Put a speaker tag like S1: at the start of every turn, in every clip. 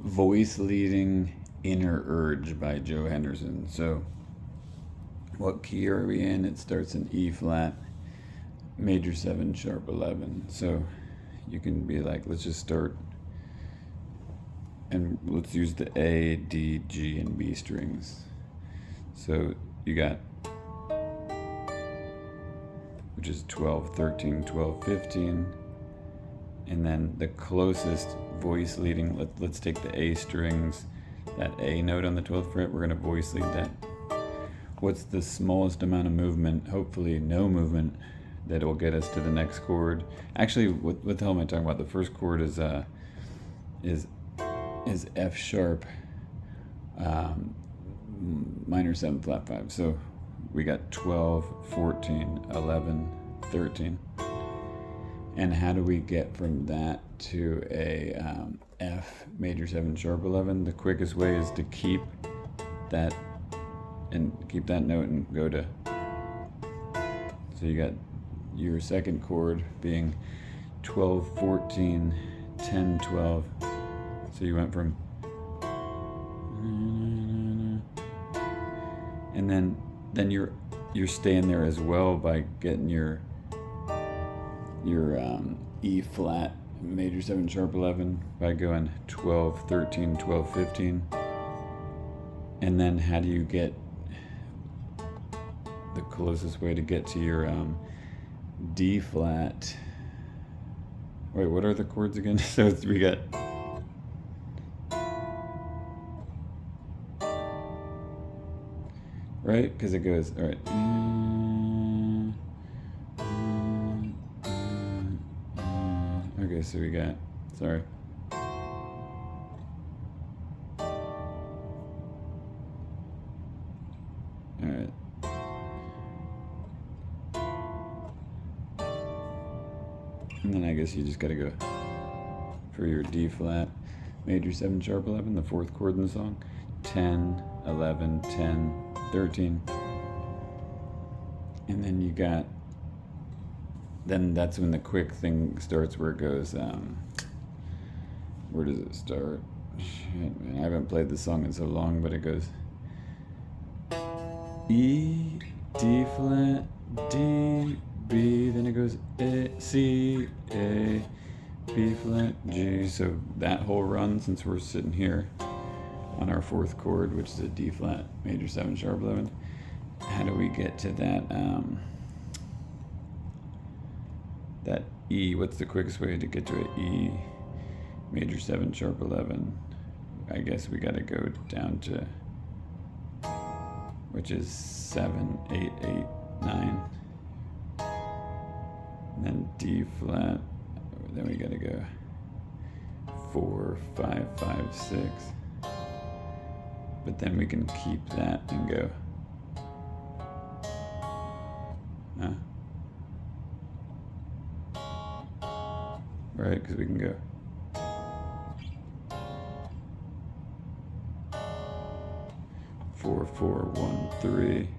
S1: Voice Leading Inner Urge by Joe Henderson. So, what key are we in? It starts in E flat, major 7, sharp 11. So, you can be like, let's just start and let's use the A, D, G, and B strings. So, you got, which is 12, 13, 12, 15. And then the closest voice leading, let's take the A strings, that A note on the 12th fret, we're going to voice lead that. What's the smallest amount of movement, hopefully no movement, that will get us to the next chord? Actually, what the hell am I talking about? The first chord is F sharp, minor 7, flat 5. So we got 12, 14, 11, 13. And how do we get from that to a F major 7 sharp 11? The quickest way is to keep that note and go to. So you got your second chord being 12, 14, 10, 12. So you went from, and then you're staying there as well by getting your E flat major 7 sharp 11 by going 12, 13, 12, 15. And then how do you get the closest way to get to your D flat? Wait, what are the chords again? So we got right, because it goes all right. Okay, so we got, sorry. All right. And then I guess you just got to go for your D flat, major 7 sharp 11, the fourth chord in the song. 10, 11, 10, 13. And then you got, then that's when the quick thing starts, where it goes, where does it start? Shit, man, I haven't played this song in so long, but it goes E, D flat, D, B, then it goes A, C, A, B flat, G. So that whole run, since we're sitting here on our fourth chord, which is a D flat major 7 sharp 11, how do we get to that that E? What's the quickest way to get to an E major 7 sharp 11? I guess we got to go down to, which is 7, 8, 8, 9. And then D flat, then we got to go 4, 5, 5, 6. But then we can keep that and go, right, because we can go 4, 4, 1, 3.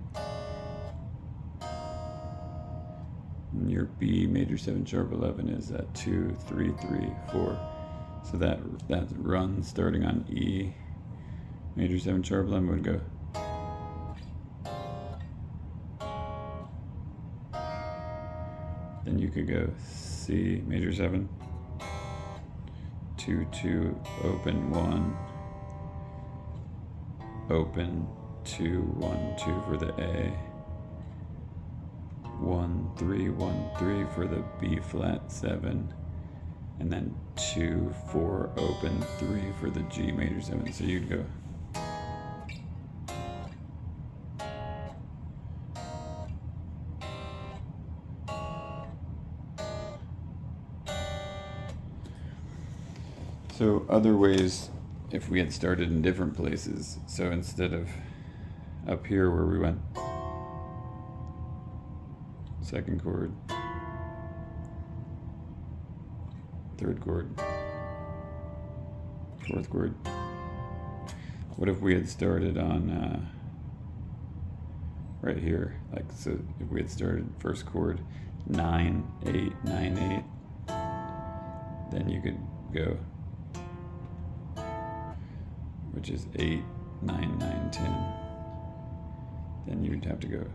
S1: And your B major 7 sharp 11 is 2, 3, 3, 4. So that run starting on E major 7 sharp 11 would go. Then you could go C major 7, 2, 2, open 1, open 2, 1, 2 for the A, 1, 3, 1, 3 for the B flat 7, and then 2, 4, open 3 for the G major 7. So you'd go. So other ways, if we had started in different places, so instead of up here where we went second chord, third chord, fourth chord, what if we had started on right here, like, so if we had started first chord 9, 8, 9, 8, then you could go which is 8, 9, 9, 10. Then you'd have to go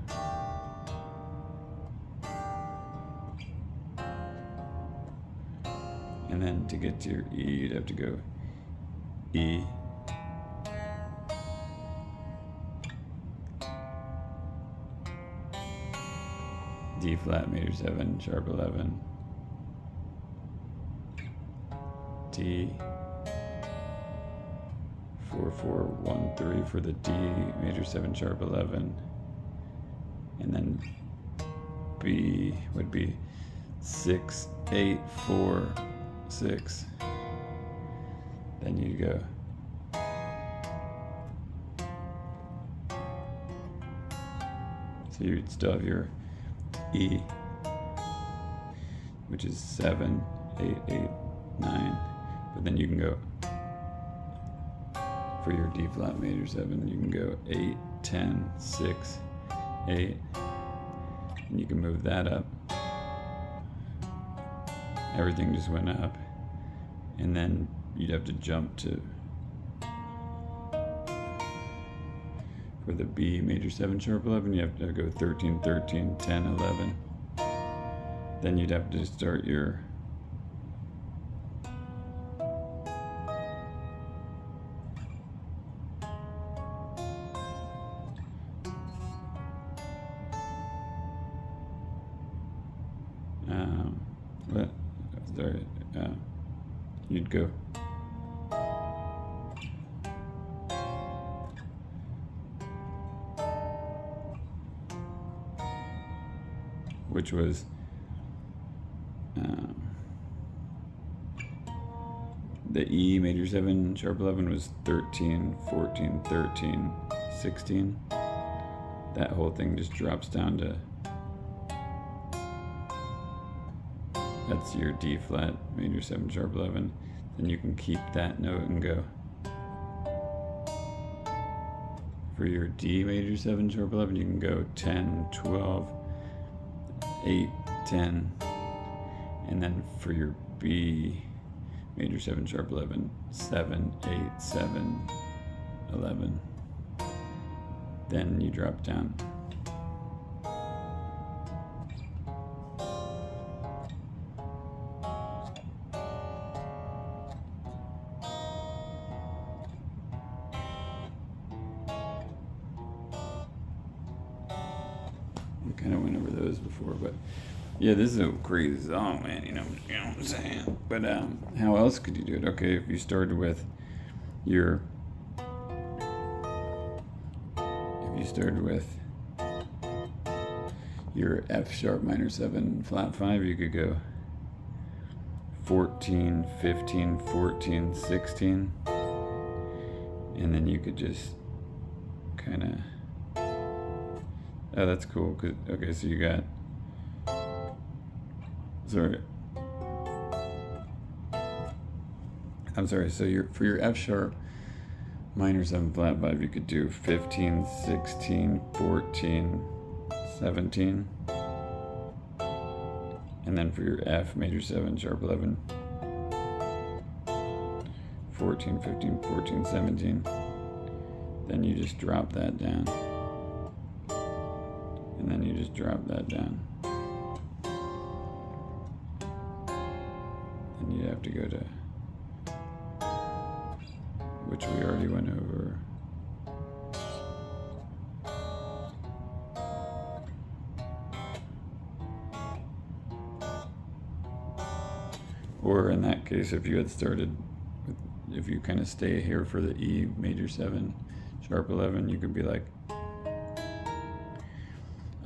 S1: and then to get to your E, you'd have to go E, D flat major 7, sharp 11, D, 4, 4, 1, 3 for the D major 7, sharp 11, and then B would be 6, 8, 4, 6. Then you go so you'd still have your E, which is 7, 8, 8, 9, but then you can go for your D flat major 7, you can go 8, 10, 6, 8, and you can move that up. Everything just went up, and then you'd have to jump to for the B major 7 sharp 11, you have to go 13, 13, 10, 11. Then you'd have to start your you'd go which was the E major 7 sharp 11 was 13, 14, 13, 16. That whole thing just drops down to, that's your D flat major 7 sharp 11. Then you can keep that note and go for your D major 7 sharp 11, you can go 10, 12, 8, 10, and then for your B major 7 sharp 11, 7, 8, 7, 11. Then you drop down. We kind of went over those before, but yeah, this is a crazy song, man. You know what I'm saying? But how else could you do it? Okay, if you started with your, F sharp minor 7 flat 5, you could go 14, 15, 14, 16, and then you could just kind of, oh, that's cool. 'Cause, okay, so you got, so for your F sharp minor 7 flat 5, you could do 15, 16, 14, 17, and then for your F major 7 sharp 11, 14, 15, 14, 17, then you just drop that down, and then you just drop that down, and you'd have to go to, which we already went over, or in that case, if you had started with, if you kind of stay here for the E major 7 sharp 11, you could be like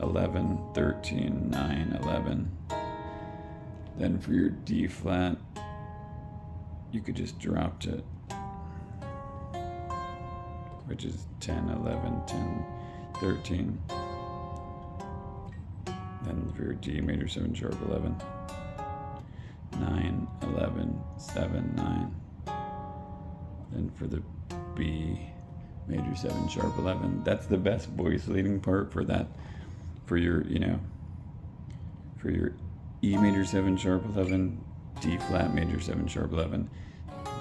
S1: 11, 13, 9, 11. Then for your D flat, you could just drop to, which is 10, 11, 10, 13. Then for your D major 7 sharp 11, 9, 11, 7, 9. Then for the B major 7 sharp 11, that's the best voice leading part for that, for your, for your E major 7 sharp 11, D flat major 7 sharp 11,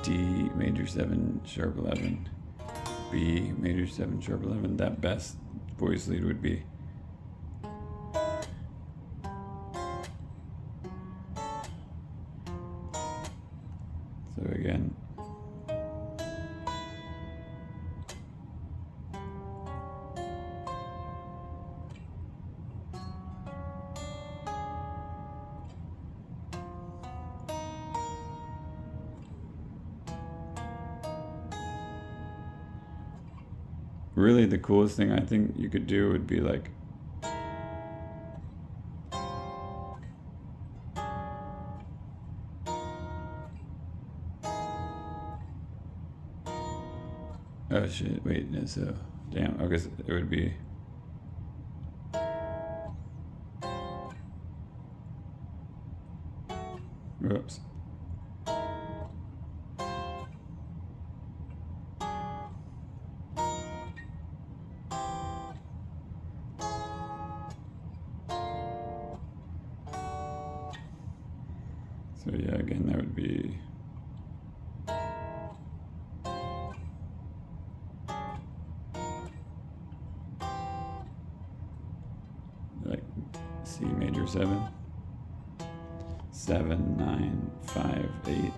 S1: D major 7 sharp 11, B major 7 sharp 11. That best voice lead would be so again. Really, the coolest thing I think you could do would be like oh shit, wait, no, so damn, I guess it would be whoops. So yeah, again, that would be like C major 7, 7, 9, 5, 8,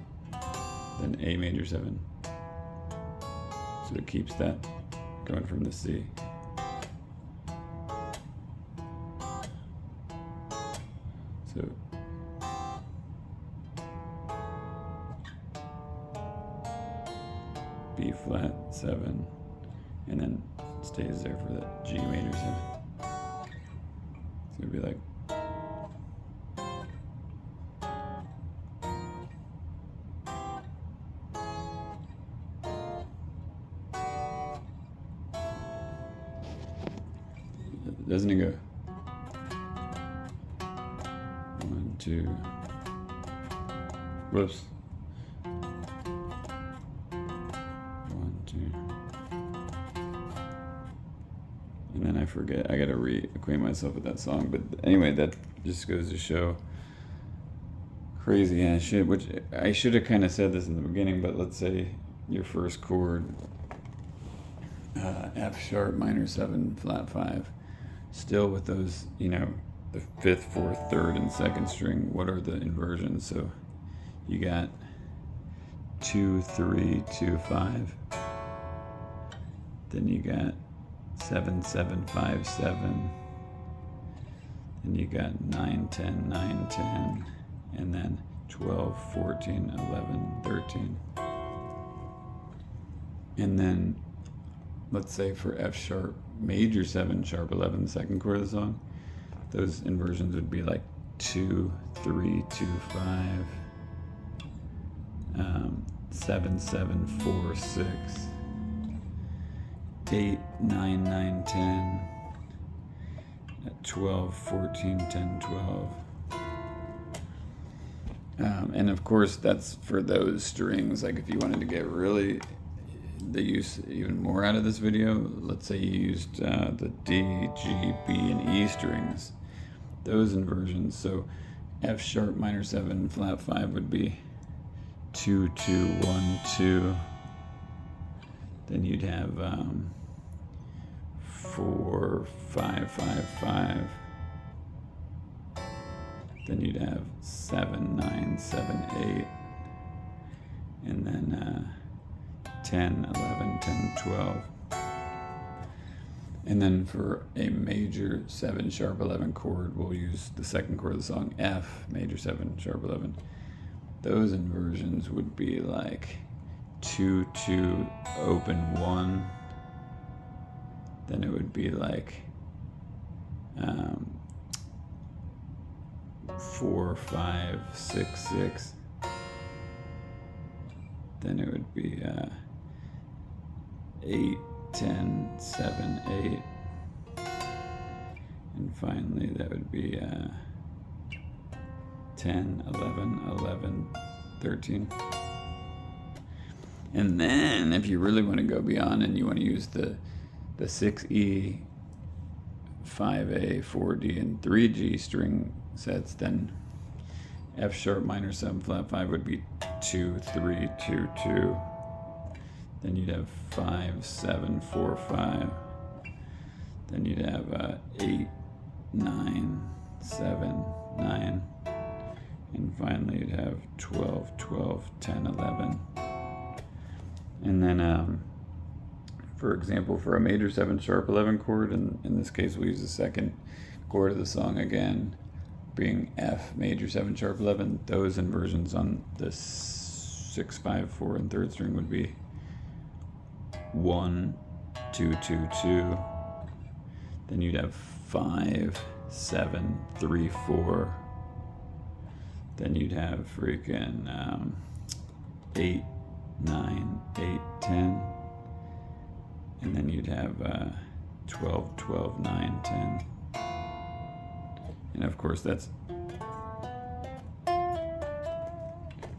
S1: then A major 7. So it keeps that going from the C. So B flat 7, and then stays there for the G major 7. So it'd be like doesn't it go 1, 2, whoops. 1, 2. And then I forget. I gotta reacquaint myself with that song. But anyway, that just goes to show crazy ass shit. Which I should have kind of said this in the beginning. But let's say your first chord, F sharp minor 7 flat 5, still with those, you know, the 5th, 4th, 3rd, and 2nd string. What are the inversions? So you got 2, 3, 2, 5. Then you got 7, 7, 5, 7. Then you got 9, 10, 9, 10. And then 12, 14, 11, 13. And then, let's say for F sharp major 7 sharp 11, the 2nd chord of the song, those inversions would be like 2, 3, 2, 5. 7, 7, 4, 6, 8, 9, 9, 10, 12, 14, 10, 12. And of course, that's for those strings. Like if you wanted to get really the use even more out of this video, let's say you used the D, G, B, and E strings, those inversions. So F sharp minor 7 flat 5 would be 2, 2, 1, 2. Then you'd have 4, 5, 5, 5. Then you'd have 7, 9, 7, 8. And then 10, 11, 10, 12. And then for a major 7 sharp 11 chord, we'll use the 2nd chord of the song, F major 7 sharp 11. Those inversions would be like 2, 2, open 1. Then it would be like 4, 5, 6, 6. Then it would be 8, 10, 7, 8. And finally that would be 10, 11, 11, 13. And then if you really want to go beyond and you want to use the 6E, 5A, 4D, and 3G string sets, then F sharp minor 7 flat 5 would be 2, 3, 2, 2. Then you'd have 5, 7, 4, 5. Then you'd have 8, 9, 7, 9. And finally you'd have 12, 12, 10, 11. And then, for example, for a major 7 sharp 11 chord, and in this case we'll use the second chord of the song again, being F major 7 sharp 11, those inversions on the 6, 5, 4, and third string would be 1, 2, 2, 2. Then you'd have 5, 7, 3, 4. Then you'd have freaking 8, 9, 8, 10. And then you'd have 12, 12, 9, 10. And of course that's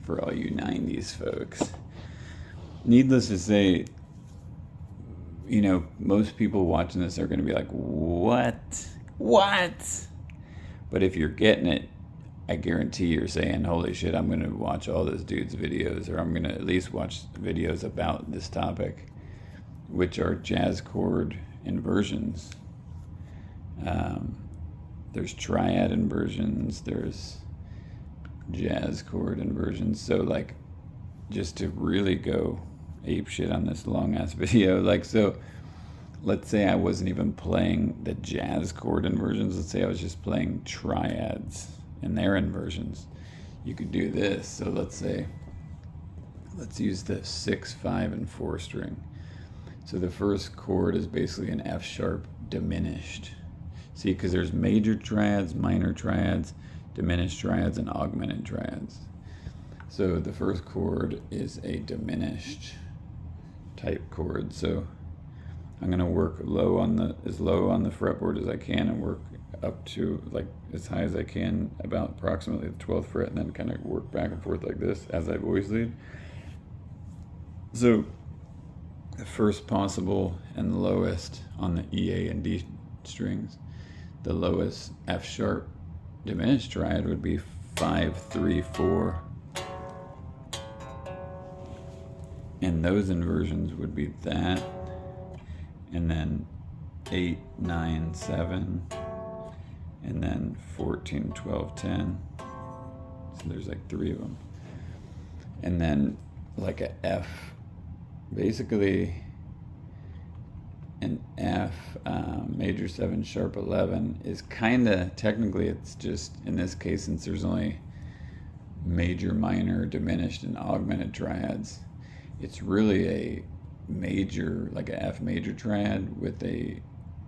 S1: for all you 90s folks. Needless to say, you know, most people watching this are going to be like, what? But if you're getting it, I guarantee you're saying, holy shit, I'm going to watch all this dude's videos, or I'm going to at least watch videos about this topic, which are jazz chord inversions. There's triad inversions, there's jazz chord inversions. So like, just to really go ape shit on this long ass video, like, so let's say I wasn't even playing the jazz chord inversions, let's say I was just playing triads and their inversions. You could do this. So let's use the 6, 5, and 4 string. So the first chord is basically an F sharp diminished. See, because there's major triads, minor triads, diminished triads, and augmented triads. So the first chord is a diminished type chord. So I'm going to work as low on the fretboard as I can, and work up to like as high as I can, about approximately the 12th fret, and then kind of work back and forth like this as I voice lead. So the first possible and the lowest on the E, A, and D strings, the lowest F sharp diminished triad would be 5, 3, 4. And those inversions would be that, and then 8, 9, 7, and then 14, 12, 10. So there's like 3 of them. And then like a F, basically an F major 7 sharp 11 is kind of, technically it's just, in this case, since there's only major, minor, diminished, and augmented triads, it's really a major, like a F major triad with a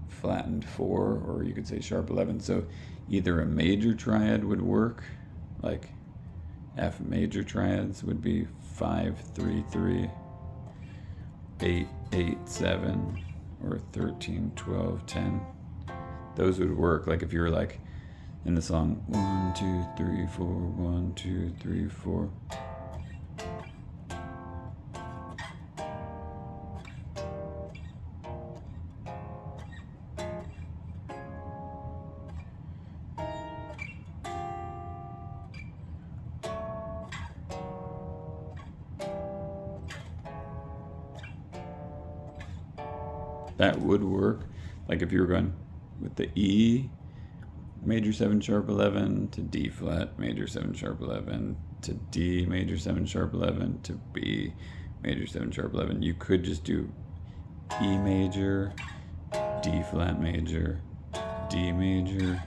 S1: flattened 4, or you could say sharp 11. So either a major triad would work, like F major triads would be 5, 3, 3, 8, 8, 7, or 13, 12, 10. Those would work. Like if you were like in the song 1, 2, 3, 4, 1, 2, 3, 4. That would work. Like if you were going with the E major 7 sharp 11 to D flat major 7 sharp 11 to D major 7 sharp 11 to B major 7 sharp 11, you could just do E major, D flat major, D major,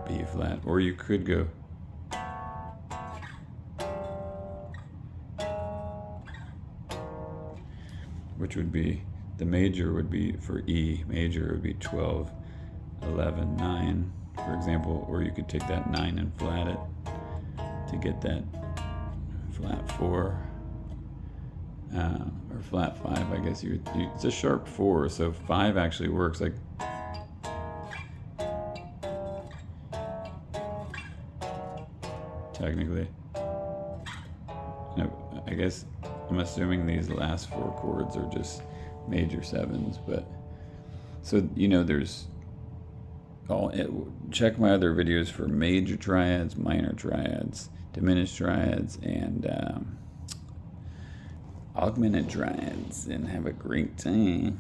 S1: B flat, or you could go which would be, the major would be, for E major, would be 12, 11, 9, for example, or you could take that 9 and flat it to get that flat 4, or flat 5, I guess it's a sharp 4, so 5 actually works, like, technically. No, I guess I'm assuming these last 4 chords are just major 7s, but so you know, there's check my other videos for major triads, minor triads, diminished triads, and augmented dryads and have a great time.